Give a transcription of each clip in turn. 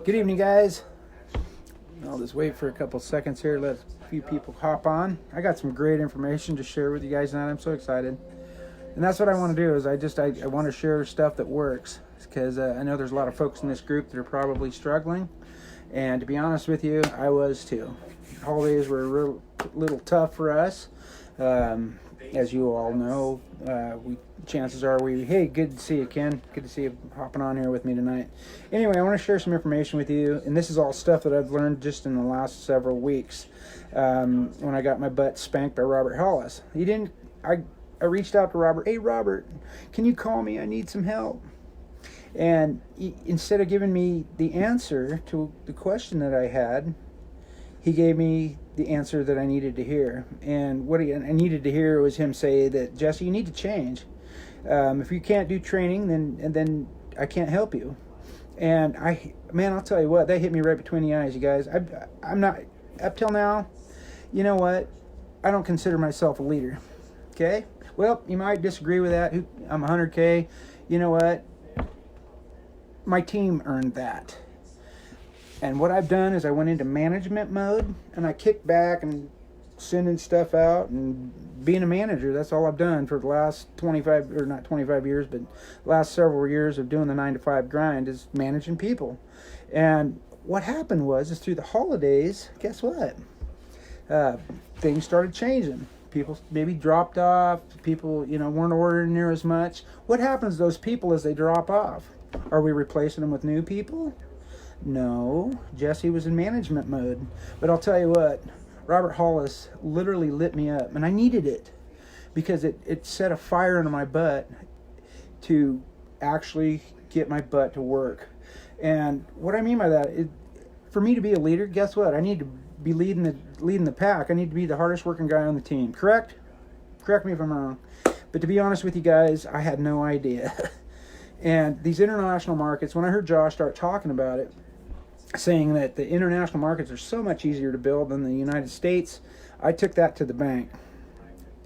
Good evening, guys. I'll just wait for a couple seconds here, let a few people hop on. I got some great information to share with you guys tonight. I'm so excited. And that's what I want to do is I want to share stuff that works, because I know there's a lot of folks in this group that are probably struggling. And to be honest with you, I was too. Holidays were a little tough for us. As you all know, chances are hey, good to see you, Ken. Good to see you hopping on here with me tonight. Anyway, I want to share some information with you, and this is all stuff that I've learned just in the last several weeks. When I got my butt spanked by Robert Hollis. I reached out to Robert. Hey, Robert, can you call me? I need some help. And instead of giving me the answer to the question that I had, he gave me the answer that I needed to hear. And what I needed to hear was him say that, Jesse, you need to change. If you can't do training, then I can't help you. And I'll tell you what, that hit me right between the eyes, you guys. I'm not, up till now, you know what? I don't consider myself a leader. Okay? Well, you might disagree with that. I'm 100K. You know what? My team earned that. And what I've done is I went into management mode, and I kicked back and sending stuff out and being a manager. That's all I've done for the last 25, or not 25 years, but last several years of doing the 9-to-5 grind is managing people. And what happened is through the holidays, guess what? Things started changing. People maybe dropped off. People, weren't ordering near as much. What happens to those people as they drop off? Are we replacing them with new people? No, Jesse was in management mode. But I'll tell you what, Robert Hollis literally lit me up, and I needed it because it set a fire under my butt to actually get my butt to work. And what I mean by that is, for me to be a leader, guess what? I need to be leading the pack. I need to be the hardest working guy on the team. Correct? Correct me if I'm wrong. But to be honest with you guys, I had no idea. And these international markets, when I heard Josh start talking about it, saying that the international markets are so much easier to build than the United States, I took that to the bank.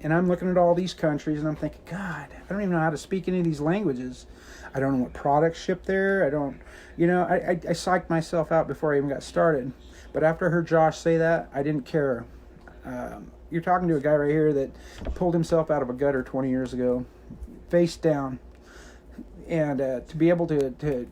And I'm looking at all these countries and I'm thinking, God, I don't even know how to speak any of these languages. I don't know what products ship there. I psyched myself out before I even got started. But after I heard Josh say that, I didn't care. You're talking to a guy right here that pulled himself out of a gutter 20 years ago, face down. And to be able to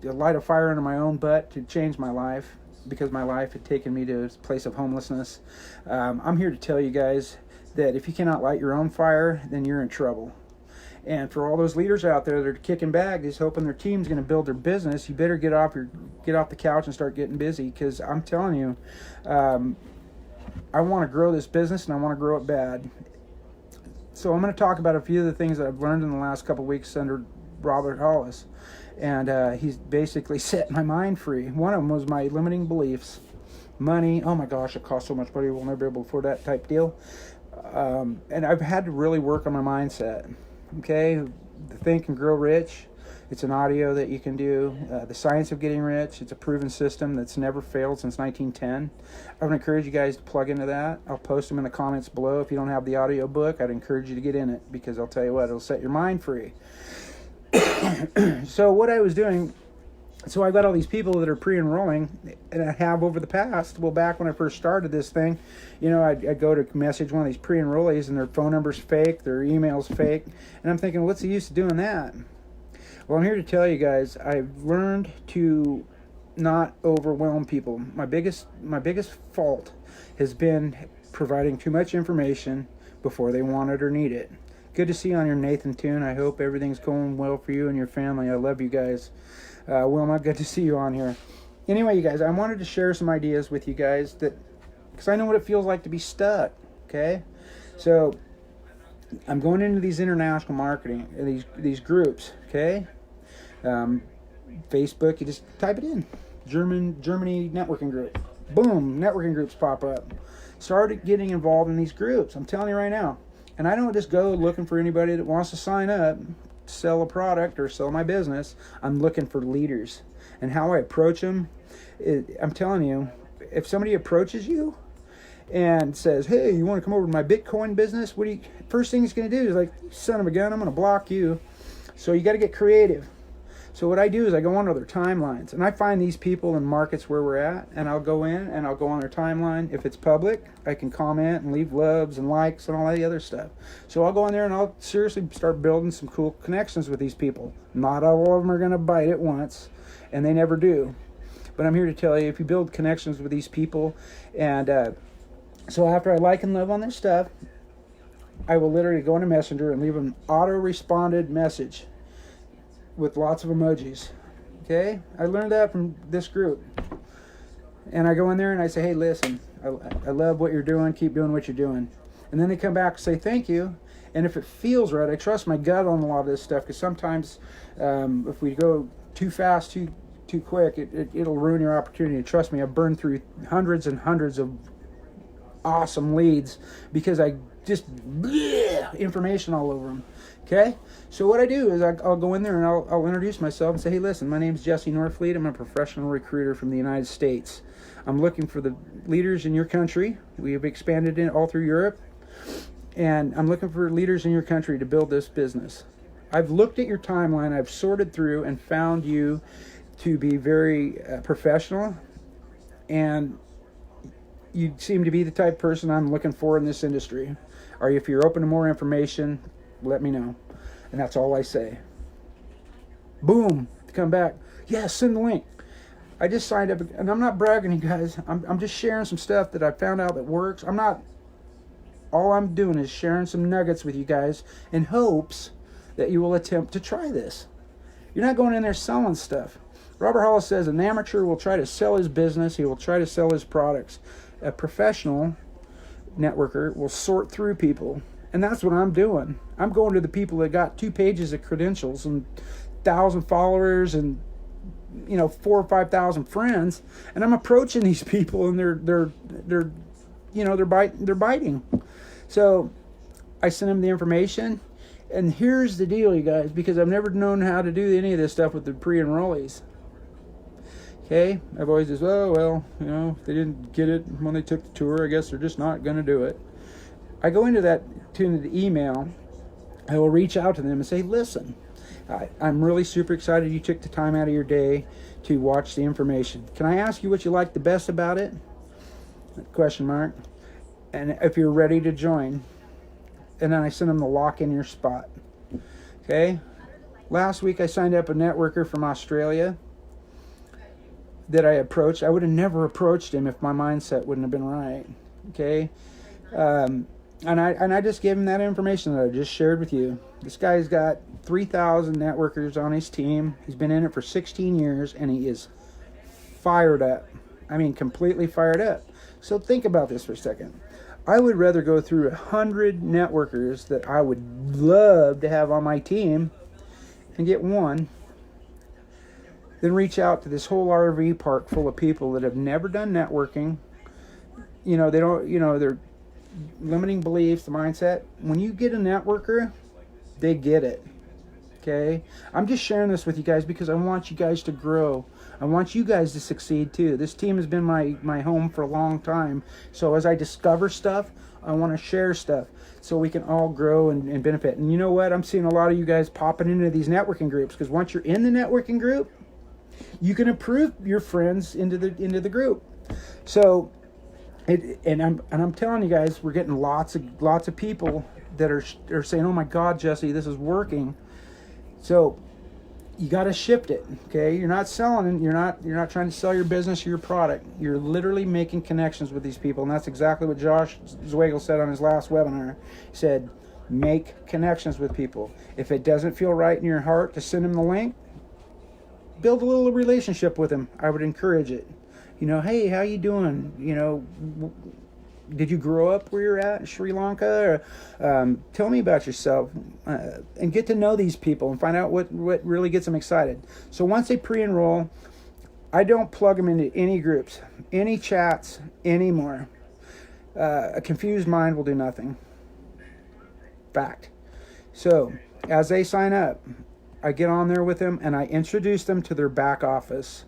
light a fire under my own butt to change my life, because my life had taken me to a place of homelessness. I'm here to tell you guys that if you cannot light your own fire, then you're in trouble. And for all those leaders out there that are kicking back, just hoping their team's going to build their business, you better get off the couch and start getting busy, because I'm telling you, I want to grow this business and I want to grow it bad. So I'm going to talk about a few of the things that I've learned in the last couple of weeks under Robert Hollis. And he's basically set my mind free. One of them was my limiting beliefs. Money, oh my gosh, it costs so much money, we'll never be able to afford that type deal. And I've had to really work on my mindset. Okay, the Think and Grow Rich, it's an audio that you can do. The Science of Getting Rich, it's a proven system that's never failed since 1910. I would encourage you guys to plug into that. I'll post them in the comments below. If you don't have the audio book, I'd encourage you to get in it, because I'll tell you what, it'll set your mind free. So what I was doing, so I've got all these people that are pre-enrolling, and I have over the past, back when I first started this thing, I'd go to message one of these pre-enrollees and their phone number's fake, their email's fake, and I'm thinking, what's the use of doing that? Well, I'm here to tell you guys, I've learned to not overwhelm people. My biggest fault has been providing too much information before they want it or need it. Good to see you on your Nathan Tune. I hope everything's going well for you and your family. I love you guys. Wilma, good to see you on here. Anyway, you guys, I wanted to share some ideas with you guys because I know what it feels like to be stuck. Okay, so I'm going into these international marketing, these groups. Okay, Facebook. You just type it in, Germany networking group. Boom, networking groups pop up. Start getting involved in these groups. I'm telling you right now. And I don't just go looking for anybody that wants to sign up, sell a product, or sell my business. I'm looking for leaders. And how I approach them, I'm telling you, if somebody approaches you and says, hey, you want to come over to my Bitcoin business? First thing he's going to do is like, son of a gun, I'm going to block you. So you got to get creative. So what I do is I go onto their timelines, and I find these people in markets where we're at, and I'll go in and I'll go on their timeline. If it's public, I can comment and leave loves and likes and all that other stuff. So I'll go in there and I'll seriously start building some cool connections with these people. Not all of them are going to bite at once, and they never do. But I'm here to tell you, if you build connections with these people, and so after I like and love on their stuff, I will literally go into Messenger and leave an auto-responded message with lots of emojis. Okay? I learned that from this group. And I go in there and I say, hey, listen, I love what you're doing. Keep doing what you're doing. And then they come back and say thank you. And if it feels right, I trust my gut on a lot of this stuff, because sometimes if we go too fast, too quick, it'll ruin your opportunity. Trust me, I've burned through hundreds and hundreds of awesome leads because I just information all over them. Okay, so what I do is I'll go in there and I'll introduce myself and say, hey, listen, my name's Jesse Norfleet. I'm a professional recruiter from the United States. I'm looking for the leaders in your country. We have expanded in all through Europe, and I'm looking for leaders in your country to build this business. I've looked at your timeline. I've sorted through and found you to be very professional, and you seem to be the type of person I'm looking for in this industry. Or if you're open to more information, let me know. And that's all I say. Boom. Come back. Yeah, send the link. I just signed up, and I'm not bragging, you guys. I'm just sharing some stuff that I found out that works. All I'm doing is sharing some nuggets with you guys in hopes that you will attempt to try this. You're not going in there selling stuff. Robert Hollis says an amateur will try to sell his business. He will try to sell his products. A professional networker will sort through people. And that's what I'm doing. I'm going to the people that got 2 pages of credentials and 1,000 followers and 4,000 or 5,000 friends, and I'm approaching these people, and they're biting. So I send them the information, and here's the deal, you guys, because I've never known how to do any of this stuff with the pre-enrollees. Okay, I've always just, if they didn't get it when they took the tour, I guess they're just not going to do it. I go into the email, I will reach out to them and say, listen, I'm really super excited you took the time out of your day to watch the information. Can I ask you what you like the best about it? Question mark. And if you're ready to join. And then I send them the lock in your spot. Okay? Last week I signed up a networker from Australia that I approached. I would have never approached him if my mindset wouldn't have been right. Okay? And I just gave him that information that I just shared with you. This guy's got 3,000 networkers on his team. He's been in it for 16 years, and he is fired up. I mean, completely fired up. So think about this for a second. I would rather go through 100 networkers that I would love to have on my team and get one than reach out to this whole RV park full of people that have never done networking. They're limiting beliefs, the mindset. When you get a networker, they get it. Okay? I'm just sharing this with you guys because I want you guys to grow. I want you guys to succeed too. This team has been my home for a long time. So as I discover stuff, I want to share stuff so we can all grow and benefit. And you know what? I'm seeing a lot of you guys popping into these networking groups, because once you're in the networking group, you can approve your friends into the group. So I'm telling you guys, we're getting lots of people that are saying, "Oh my God, Jesse, this is working." So you got to shift it, okay? You're not selling. You're not trying to sell your business or your product. You're literally making connections with these people, and that's exactly what Josh Zwagel said on his last webinar. He said, "Make connections with people. If it doesn't feel right in your heart to send them the link, build a little relationship with them." I would encourage it. Hey, how you doing? Did you grow up where you're at in Sri Lanka? Or, tell me about yourself, and get to know these people and find out what really gets them excited. So once they pre-enroll, I don't plug them into any groups, any chats anymore. A confused mind will do nothing. Fact. So as they sign up, I get on there with them and I introduce them to their back office.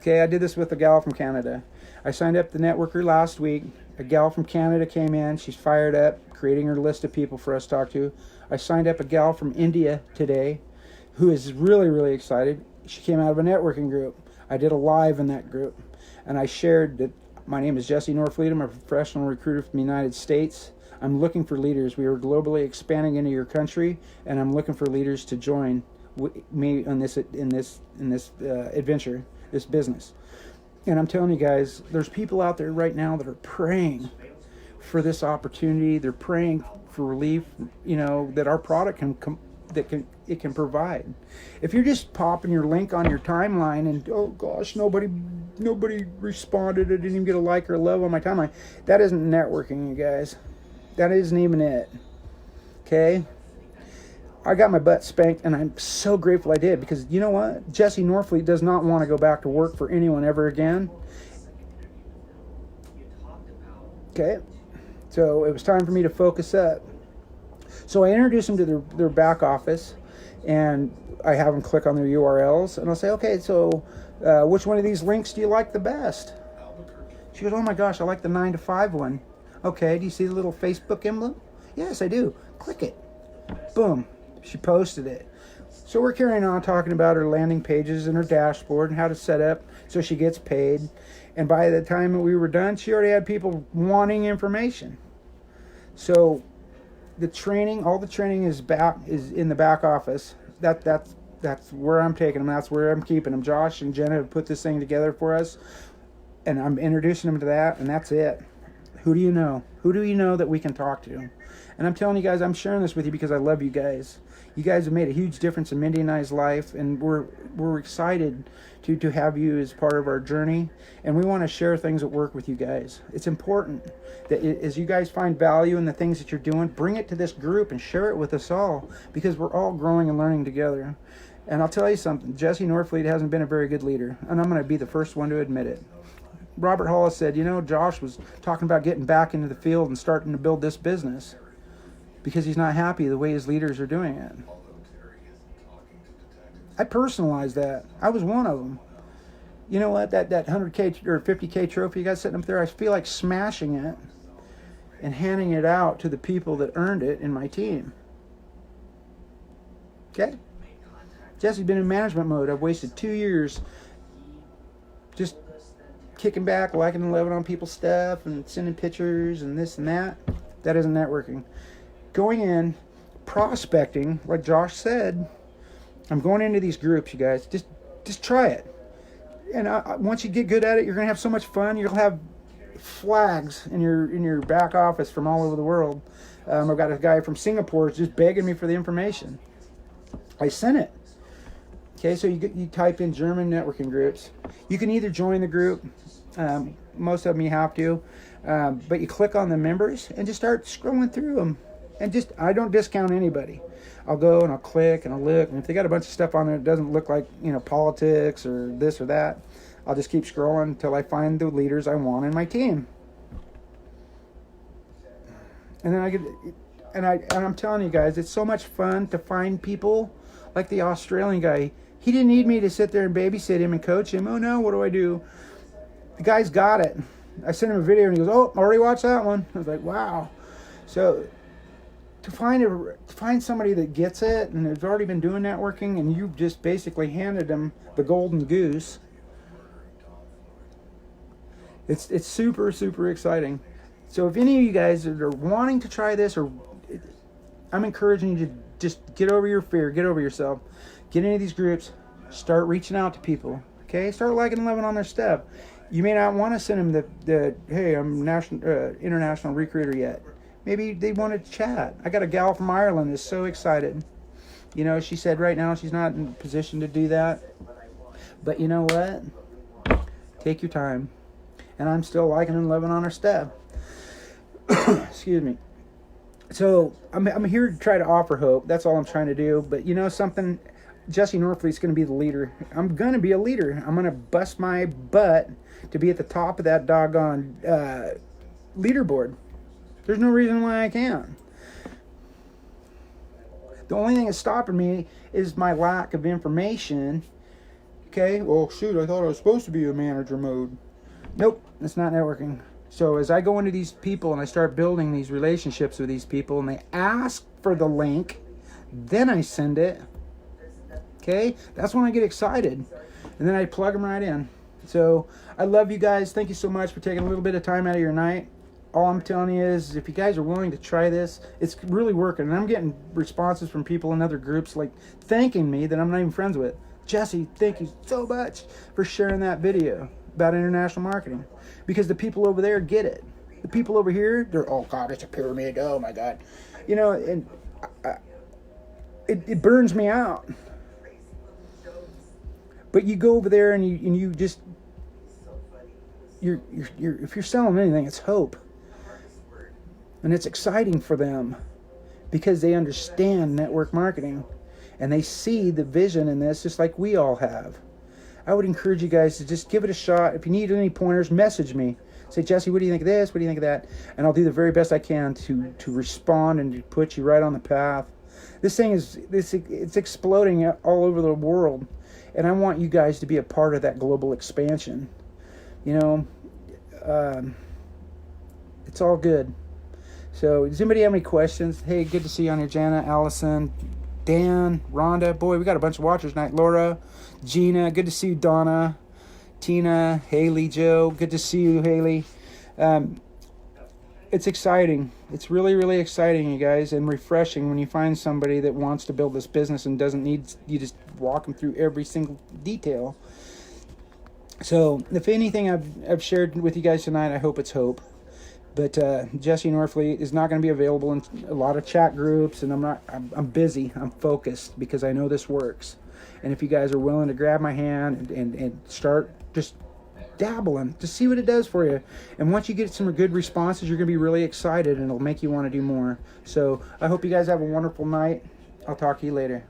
Okay, I did this with a gal from Canada. I signed up the networker last week. A gal from Canada came in. She's fired up, creating her list of people for us to talk to. I signed up a gal from India today. who is really, really excited. She came out of a networking group. I did a live in that group, and I shared that my name is Jesse Norfleet. I'm a professional recruiter from the United States. I'm looking for leaders. We are globally expanding into your country, and I'm looking for leaders to join me on this adventure, this business. And I'm telling you guys, there's people out there right now that are praying for this opportunity. They're praying for relief, that our product can provide. If you're just popping your link on your timeline and, oh gosh, nobody responded, I didn't even get a like or a love on my timeline, that isn't networking, you guys. That isn't even it. Okay? I got my butt spanked, and I'm so grateful I did, because you know what? Jesse Norfleet does not want to go back to work for anyone ever again. Okay? So it was time for me to focus up. So I introduce them to their back office, and I have them click on their URLs, and I'll say, okay, so which one of these links do you like the best? She goes, oh my gosh, I like the 9 to 5 one. Okay, do you see the little Facebook emblem? Yes, I do. Click it. Boom. She posted it. So we're carrying on talking about her landing pages and her dashboard and how to set up so she gets paid. And by the time that we were done, she already had people wanting information. So the training, all the training is in the back office. That's where I'm taking them. That's where I'm keeping them. Josh and Jenna have put this thing together for us, and I'm introducing them to that, and that's it. Who do you know? Who do you know that we can talk to? And I'm telling you guys, I'm sharing this with you because I love you guys. You guys have made a huge difference in Mindy and I's life, and we're excited to have you as part of our journey. And we want to share things at work with you guys. It's important that as you guys find value in the things that you're doing, bring it to this group and share it with us all, because we're all growing and learning together. And I'll tell you something, Jesse Norfleet hasn't been a very good leader, and I'm going to be the first one to admit it. Robert Hollis said, Josh was talking about getting back into the field and starting to build this business because he's not happy the way his leaders are doing it. I personalized that. I was one of them. You know what? That 100K or 50K trophy you got sitting up there, I feel like smashing it and handing it out to the people that earned it in my team. Okay? Jesse's been in management mode. I've wasted 2 years just kicking back, liking and loving on people's stuff and sending pictures and this and that. That isn't networking. Going in, prospecting, like Josh said, I'm going into these groups, you guys. Just try it. And once you get good at it, you're going to have so much fun. You'll have flags in your back office from all over the world. I've got a guy from Singapore just begging me for the information. I sent it. Okay, so you type in German networking groups. You can either join the group. Most of them you have to. But you click on the members and just start scrolling through them. And I don't discount anybody. I'll go and I'll click and I'll look. And if they got a bunch of stuff on there that doesn't look like, politics or this or that, I'll just keep scrolling until I find the leaders I want in my team. And then I'm telling you guys, it's so much fun to find people like the Australian guy. He didn't need me to sit there and babysit him and coach him. Oh no, what do I do? The guy's got it. I sent him a video and he goes, oh, already watched that one. I was like, wow. So to find somebody that gets it and has already been doing networking, and you just basically handed them the golden goose, it's super, super exciting. So if any of you guys are wanting to try this, or I'm encouraging you to just get over your fear, get over yourself, get into these groups, start reaching out to people. Okay, start liking and loving on their stuff. You may not want to send them the hey, I'm international recruiter yet. Maybe they want to chat. I got a gal from Ireland that's so excited. She said right now she's not in a position to do that. But you know what? Take your time. And I'm still liking and loving on her stuff. Excuse me. So I'm here to try to offer hope. That's all I'm trying to do. But something, Jesse Norfleet's going to be the leader. I'm going to be a leader. I'm going to bust my butt to be at the top of that doggone leaderboard. There's no reason why I can't. The only thing that's stopping me is my lack of information. Okay, well, shoot, I thought I was supposed to be a manager mode. Nope, that's not networking. So as I go into these people and I start building these relationships with these people and they ask for the link, then I send it. Okay? That's when I get excited. And then I plug them right in. So I love you guys. Thank you so much for taking a little bit of time out of your night. All I'm telling you is if you guys are willing to try this, it's really working. And I'm getting responses from people in other groups like thanking me that I'm not even friends with. Jesse, thank you so much for sharing that video about international marketing. Because the people over there get it. The people over here, they're, oh God, it's a pyramid. Oh my God. You know, and it burns me out. But you go over there and you just, you're if you're selling anything, it's hope. And it's exciting for them because they understand network marketing and they see the vision in this just like we all have. I would encourage you guys to just give it a shot. If you need any pointers, message me. Say, Jesse, what do you think of this? What do you think of that? And I'll do the very best I can to respond and to put you right on the path. This thing it's exploding all over the world. And I want you guys to be a part of that global expansion. You know, it's all good. So, does anybody have any questions? Hey, good to see you on here, Jana, Allison, Dan, Rhonda. Boy, we got a bunch of watchers tonight. Laura, Gina, good to see you, Donna, Tina, Haley, Joe, good to see you, Haley. It's exciting. It's really, really exciting, you guys, and refreshing when you find somebody that wants to build this business and doesn't need you just walk them through every single detail. So, if anything I've shared with you guys tonight, I hope it's hope. But Jesse Norfleet is not going to be available in a lot of chat groups, and I'm busy. I'm focused because I know this works. And if you guys are willing to grab my hand and start just dabbling to see what it does for you, and once you get some good responses, you're going to be really excited, and it'll make you want to do more. So I hope you guys have a wonderful night. I'll talk to you later.